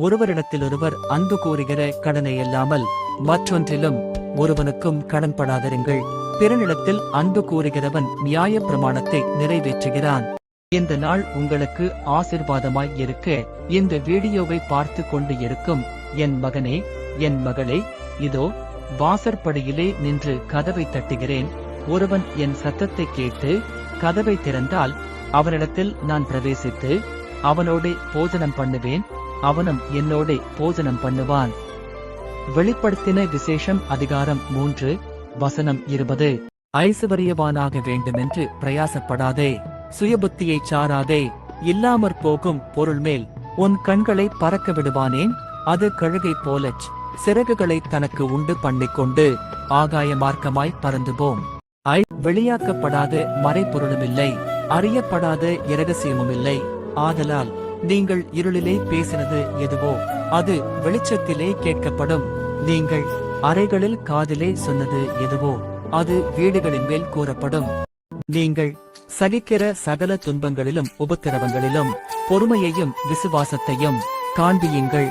ஒருவரிடத்திலொருவர் அன்பு கூறுகிற கடனை அல்லாமல் மற்றொன்றிலும் ஒருவனுக்கும் கடன்படாதிருங்கள். பிறனிடத்தில் அன்பு கூறுகிறவன் நியாய பிரமாணத்தை நிறைவேற்றுகிறான். இந்த நாள் உங்களுக்கு ஆசிர்வாதமாய் இருக்க இந்த வீடியோவை பார்த்து கொண்டு இருக்கும் என் மகனே, என் மகளே, இதோ வாசற்படியிலே நின்று கதவை தட்டுகிறேன். ஒருவன் என் சத்தத்தை கேட்டு கதவை திறந்தால் அவனிடத்தில் நான் பிரவேசித்து அவனோடே போஜனம் பண்ணுவேன், அவனும் என்னோடே போஜனம் பண்ணுவான். வெளிப்படுத்தின விசேஷம் அதிகாரம் 3 வசனம் 20. ஐசுவரியவானாக வேண்டுமென்று பிரயாசப்படாதே, சுயபுத்தியைச் சாராதே. இல்லாமற் போகும் பொருள் மேல் உன் கண்களை பறக்க விடுவானேன்? அது கழுகை போலச் சிறகுகளை தனக்கு உண்டு பண்ணிக்கொண்டு ஆகாய மார்க்கமாய் பறந்து போம். வெளியாக்கப்படாத மறைபொருளுமில்லை, அறியப்படாத இரகசியமுமில்லை. ஆதலால் நீங்கள் இருளிலே பேசினது எதுவோ அது வெளிச்சத்திலே கேட்கப்படும். நீங்கள் அறைகளில் காதிலே சொன்னது எதுவோ அது வீடுகளின் மேல் கூறப்படும். நீங்கள் சகிக்கிற சகல துன்பங்களிலும் உபத்திரவங்களிலும் பொறுமையையும் விசுவாசத்தையும் காண்பியுங்கள்.